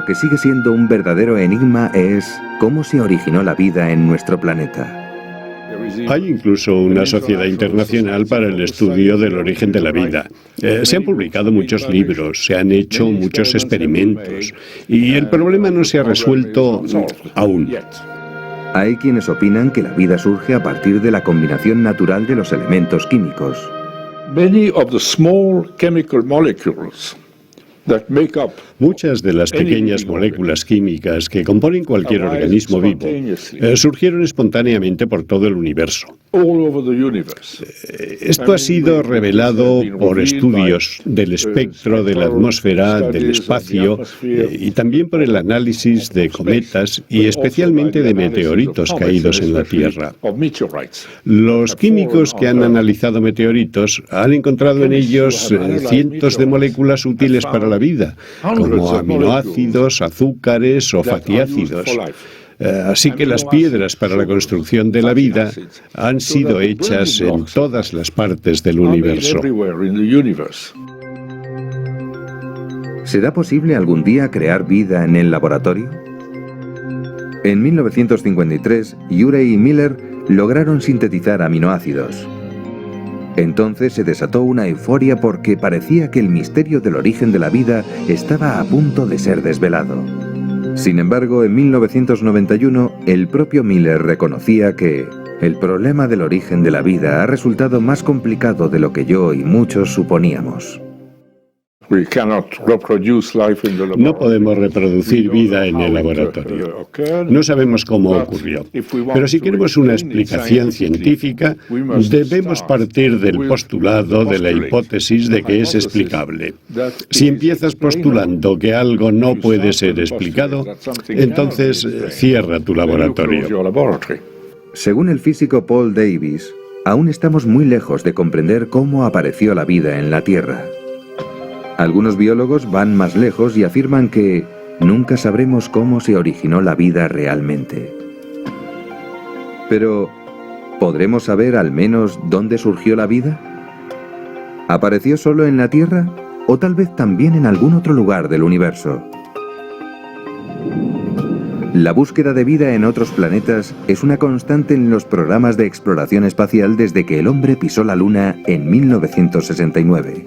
lo que sigue siendo un verdadero enigma es cómo se originó la vida en nuestro planeta. Hay incluso una sociedad internacional para el estudio del origen de la vida. Se han publicado muchos libros, se han hecho muchos experimentos y el problema no se ha resuelto aún. Hay quienes opinan que la vida surge a partir de la combinación natural de los elementos químicos. Muchas de las pequeñas moléculas químicas que componen cualquier organismo vivo surgieron espontáneamente por todo el universo. Esto ha sido revelado por estudios del espectro, de la atmósfera, del espacio y también por el análisis de cometas y especialmente de meteoritos caídos en la Tierra. Los químicos que han analizado meteoritos han encontrado en ellos cientos de moléculas útiles para la vida, como aminoácidos, azúcares o fattiácidos. Así que las piedras para la construcción de la vida han sido hechas en todas las partes del universo. ¿Será posible algún día crear vida en el laboratorio? En 1953, Urey y Miller lograron sintetizar aminoácidos. Entonces se desató una euforia porque parecía que el misterio del origen de la vida estaba a punto de ser desvelado. Sin embargo, en 1991, el propio Miller reconocía que el problema del origen de la vida ha resultado más complicado de lo que yo y muchos suponíamos. No podemos reproducir vida en el laboratorio. No sabemos cómo ocurrió. Pero si queremos una explicación científica, debemos partir del postulado de la hipótesis de que es explicable. Si empiezas postulando que algo no puede ser explicado, entonces cierra tu laboratorio. Según el físico Paul Davies, aún estamos muy lejos de comprender cómo apareció la vida en la Tierra. Algunos biólogos van más lejos y afirman que nunca sabremos cómo se originó la vida realmente. Pero, ¿podremos saber al menos dónde surgió la vida? ¿Apareció solo en la Tierra o tal vez también en algún otro lugar del universo? La búsqueda de vida en otros planetas es una constante en los programas de exploración espacial desde que el hombre pisó la Luna en 1969.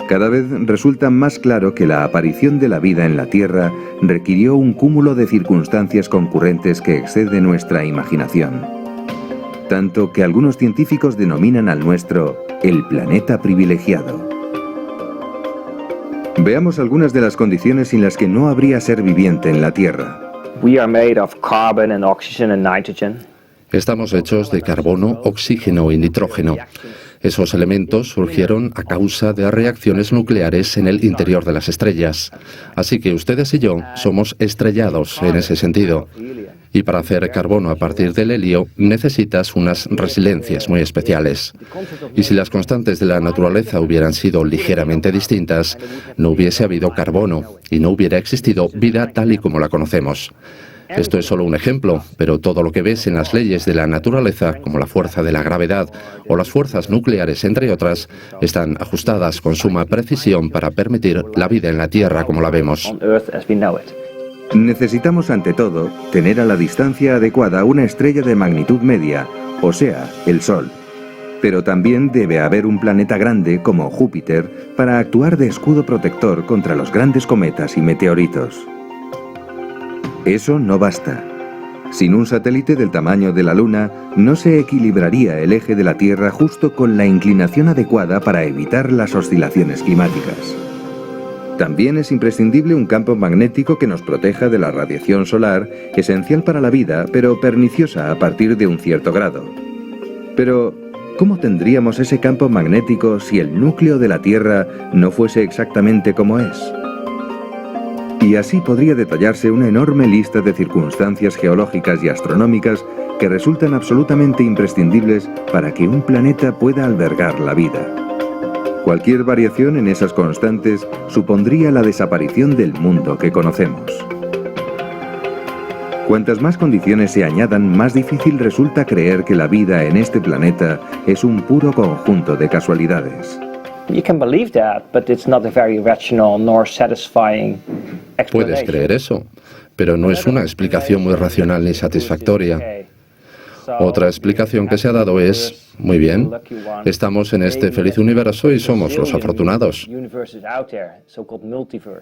Cada vez resulta más claro que la aparición de la vida en la Tierra requirió un cúmulo de circunstancias concurrentes que excede nuestra imaginación. Tanto que algunos científicos denominan al nuestro el planeta privilegiado. Veamos algunas de las condiciones sin las que no habría ser viviente en la Tierra. Estamos hechos de carbono, oxígeno y nitrógeno. Esos elementos surgieron a causa de reacciones nucleares en el interior de las estrellas. Así que ustedes y yo somos estrellados en ese sentido. Y para hacer carbono a partir del helio necesitas unas resiliencias muy especiales. Y si las constantes de la naturaleza hubieran sido ligeramente distintas, no hubiese habido carbono y no hubiera existido vida tal y como la conocemos. Esto es solo un ejemplo, pero todo lo que ves en las leyes de la naturaleza, como la fuerza de la gravedad o las fuerzas nucleares, entre otras, están ajustadas con suma precisión para permitir la vida en la Tierra como la vemos. Necesitamos, ante todo, tener a la distancia adecuada una estrella de magnitud media, o sea, el Sol. Pero también debe haber un planeta grande, como Júpiter, para actuar de escudo protector contra los grandes cometas y meteoritos. Eso no basta. Sin un satélite del tamaño de la Luna, no se equilibraría el eje de la Tierra justo con la inclinación adecuada para evitar las oscilaciones climáticas. También es imprescindible un campo magnético que nos proteja de la radiación solar, esencial para la vida, pero perniciosa a partir de un cierto grado. Pero, ¿cómo tendríamos ese campo magnético si el núcleo de la Tierra no fuese exactamente como es? Y así podría detallarse una enorme lista de circunstancias geológicas y astronómicas que resultan absolutamente imprescindibles para que un planeta pueda albergar la vida. Cualquier variación en esas constantes supondría la desaparición del mundo que conocemos. Cuantas más condiciones se añadan, más difícil resulta creer que la vida en este planeta es un puro conjunto de casualidades. Puedes creer eso, pero no es una explicación muy racional ni satisfactoria. Otra explicación que se ha dado es, muy bien, estamos en este feliz universo y somos los afortunados.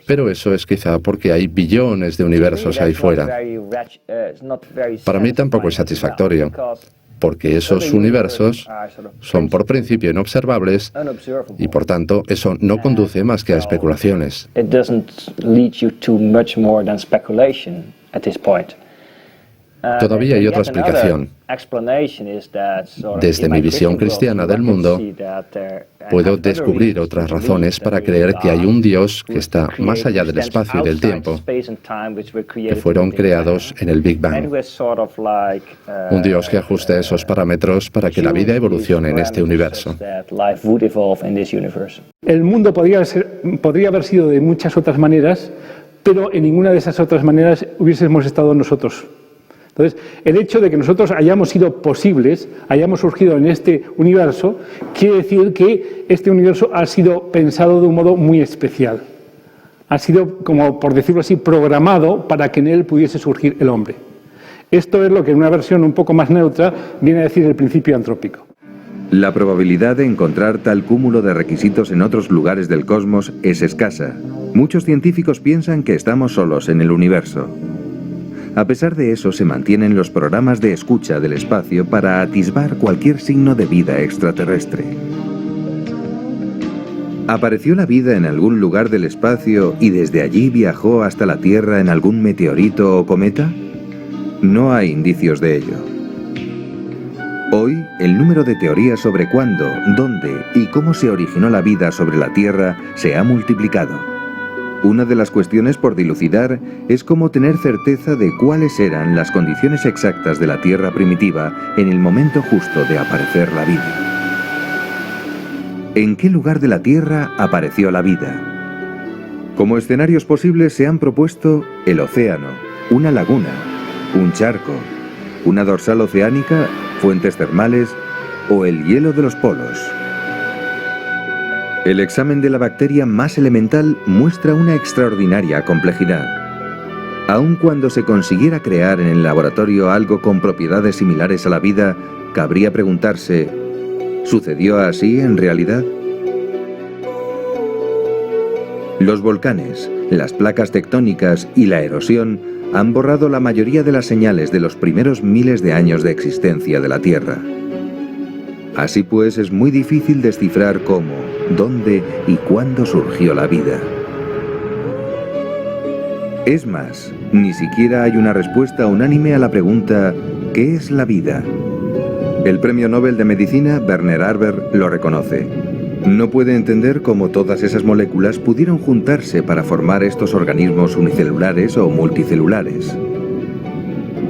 Pero eso es quizá porque hay billones de universos ahí fuera. Para mí tampoco es satisfactorio, porque esos universos son por principio inobservables y por tanto eso no conduce más que a especulaciones. Todavía hay otra explicación. Desde mi visión cristiana del mundo, puedo descubrir otras razones para creer que hay un Dios que está más allá del espacio y del tiempo, que fueron creados en el Big Bang. Un Dios que ajuste esos parámetros para que la vida evolucione en este universo. El mundo podría haber sido de muchas otras maneras, pero en ninguna de esas otras maneras hubiésemos estado nosotros. Entonces, el hecho de que nosotros hayamos sido posibles, hayamos surgido en este universo, quiere decir que este universo ha sido pensado de un modo muy especial. Ha sido, como por decirlo así, programado para que en él pudiese surgir el hombre. Esto es lo que en una versión un poco más neutra viene a decir el principio antrópico. La probabilidad de encontrar tal cúmulo de requisitos en otros lugares del cosmos es escasa. Muchos científicos piensan que estamos solos en el universo. A pesar de eso, se mantienen los programas de escucha del espacio para atisbar cualquier signo de vida extraterrestre. ¿Apareció la vida en algún lugar del espacio y desde allí viajó hasta la Tierra en algún meteorito o cometa? No hay indicios de ello. Hoy, el número de teorías sobre cuándo, dónde y cómo se originó la vida sobre la Tierra se ha multiplicado. Una de las cuestiones por dilucidar es cómo tener certeza de cuáles eran las condiciones exactas de la Tierra primitiva en el momento justo de aparecer la vida. ¿En qué lugar de la Tierra apareció la vida? Como escenarios posibles se han propuesto el océano, una laguna, un charco, una dorsal oceánica, fuentes termales o el hielo de los polos. El examen de la bacteria más elemental muestra una extraordinaria complejidad. Aun cuando se consiguiera crear en el laboratorio algo con propiedades similares a la vida, cabría preguntarse, ¿sucedió así en realidad? Los volcanes, las placas tectónicas y la erosión han borrado la mayoría de las señales de los primeros miles de años de existencia de la Tierra. Así pues, es muy difícil descifrar cómo, dónde y cuándo surgió la vida. Es más, ni siquiera hay una respuesta unánime a la pregunta ¿qué es la vida? El premio Nobel de Medicina, Werner Arber, lo reconoce. No puede entender cómo todas esas moléculas pudieron juntarse para formar estos organismos unicelulares o multicelulares.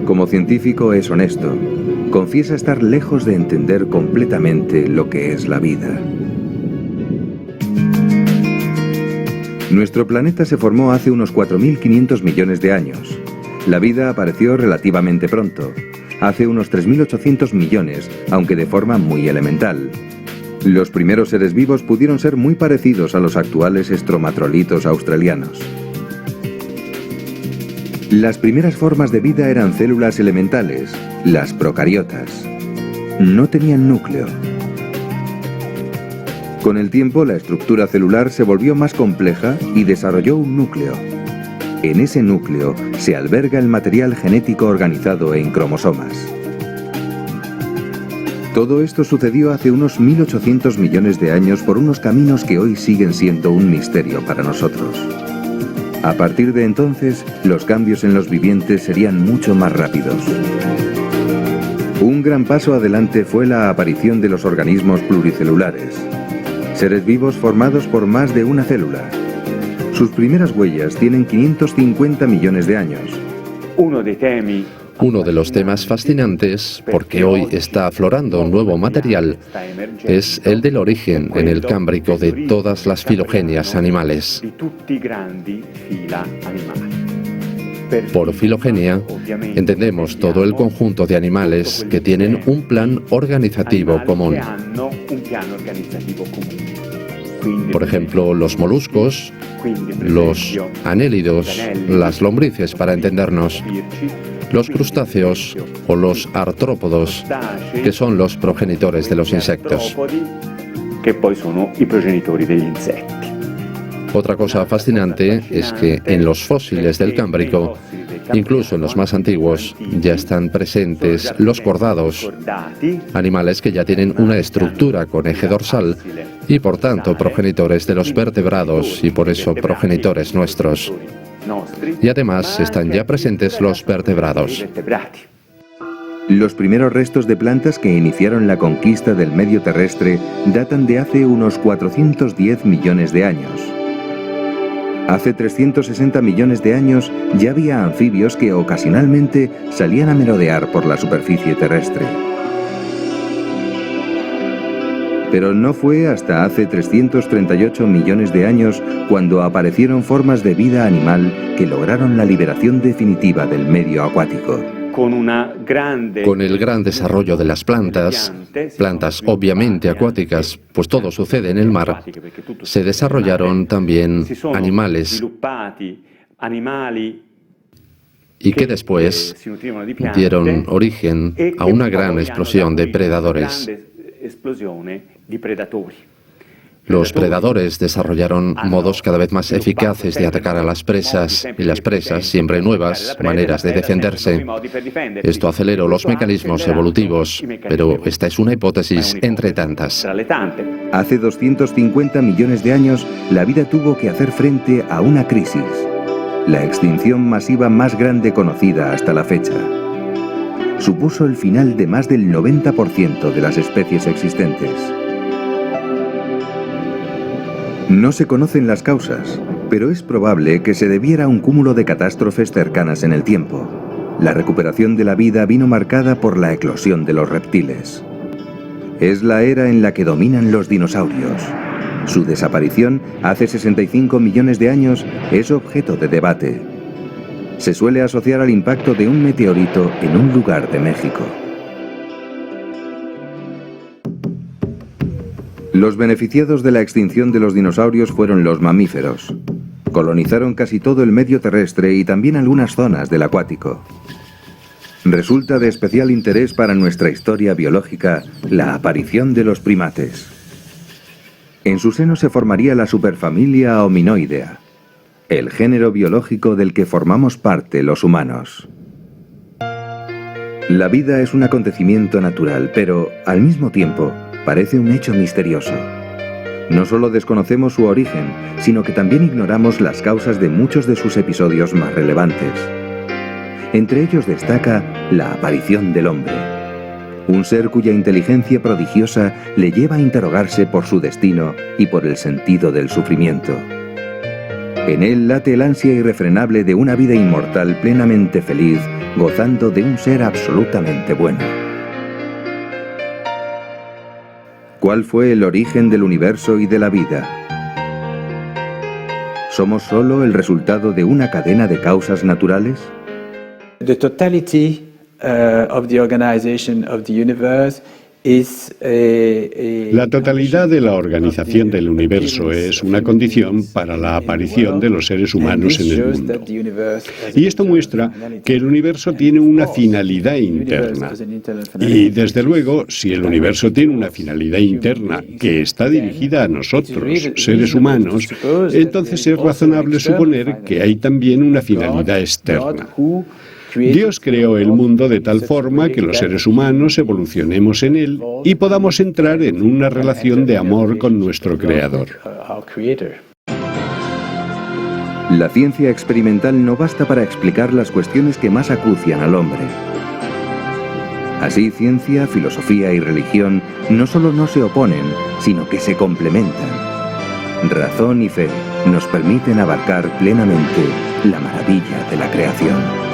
Como científico es honesto. Confiesa estar lejos de entender completamente lo que es la vida. Nuestro planeta se formó hace unos 4.500 millones de años. La vida apareció relativamente pronto, hace unos 3.800 millones, aunque de forma muy elemental. Los primeros seres vivos pudieron ser muy parecidos a los actuales estromatrolitos australianos. Las primeras formas de vida eran células elementales, las procariotas. No tenían núcleo. Con el tiempo, la estructura celular se volvió más compleja y desarrolló un núcleo. En ese núcleo se alberga el material genético organizado en cromosomas. Todo esto sucedió hace unos 1.800 millones de años por unos caminos que hoy siguen siendo un misterio para nosotros. A partir de entonces, los cambios en los vivientes serían mucho más rápidos. Un gran paso adelante fue la aparición de los organismos pluricelulares, seres vivos formados por más de una célula. Sus primeras huellas tienen 550 millones de años. Uno de los temas fascinantes, porque hoy está aflorando un nuevo material, es el del origen en el Cámbrico de todas las filogenias animales. Por filogenia, entendemos todo el conjunto de animales que tienen un plan organizativo común. Por ejemplo, los moluscos, los anélidos, las lombrices, para entendernos, los crustáceos o los artrópodos, que son los progenitores de los insectos. Otra cosa fascinante es que en los fósiles del Cámbrico, incluso en los más antiguos, ya están presentes los cordados, animales que ya tienen una estructura con eje dorsal y por tanto progenitores de los vertebrados y por eso progenitores nuestros. Y además están ya presentes los vertebrados. Los primeros restos de plantas que iniciaron la conquista del medio terrestre datan de hace unos 410 millones de años. Hace 360 millones de años ya había anfibios que ocasionalmente salían a merodear por la superficie terrestre. Pero no fue hasta hace 338 millones de años cuando aparecieron formas de vida animal que lograron la liberación definitiva del medio acuático. Con el gran desarrollo de las plantas obviamente acuáticas, pues todo sucede en el mar, se desarrollaron también animales y que después dieron origen a una gran explosión de predadores. Los predadores desarrollaron modos cada vez más eficaces de atacar a las presas y las presas siempre nuevas maneras de defenderse. Esto aceleró los mecanismos evolutivos, pero esta es una hipótesis entre tantas. Hace 250 millones de años, la vida tuvo que hacer frente a una crisis, la extinción masiva más grande conocida hasta la fecha. Supuso el final de más del 90% de las especies existentes. No se conocen las causas, pero es probable que se debiera a un cúmulo de catástrofes cercanas en el tiempo. La recuperación de la vida vino marcada por la eclosión de los reptiles. Es la era en la que dominan los dinosaurios. Su desaparición, hace 65 millones de años, es objeto de debate. Se suele asociar al impacto de un meteorito en un lugar de México. Los beneficiados de la extinción de los dinosaurios fueron los mamíferos. Colonizaron casi todo el medio terrestre y también algunas zonas del acuático. Resulta de especial interés para nuestra historia biológica la aparición de los primates. En su seno se formaría la superfamilia Hominoidea, el género biológico del que formamos parte los humanos. La vida es un acontecimiento natural, pero, al mismo tiempo, parece un hecho misterioso. No solo desconocemos su origen, sino que también ignoramos las causas de muchos de sus episodios más relevantes. Entre ellos destaca la aparición del hombre, un ser cuya inteligencia prodigiosa le lleva a interrogarse por su destino y por el sentido del sufrimiento. En él late el ansia irrefrenable de una vida inmortal plenamente feliz, gozando de un ser absolutamente bueno. ¿Cuál fue el origen del universo y de la vida? ¿Somos solo el resultado de una cadena de causas naturales? The totality of the organization of the universe is La totalidad de la organización del universo es una condición para la aparición de los seres humanos en el mundo. Y esto muestra que el universo tiene una finalidad interna. Y desde luego, si el universo tiene una finalidad interna que está dirigida a nosotros, seres humanos, entonces es razonable suponer que hay también una finalidad externa. Dios creó el mundo de tal forma que los seres humanos evolucionemos en él y podamos entrar en una relación de amor con nuestro Creador. La ciencia experimental no basta para explicar las cuestiones que más acucian al hombre. Así, ciencia, filosofía y religión no solo no se oponen, sino que se complementan. Razón y fe nos permiten abarcar plenamente la maravilla de la creación.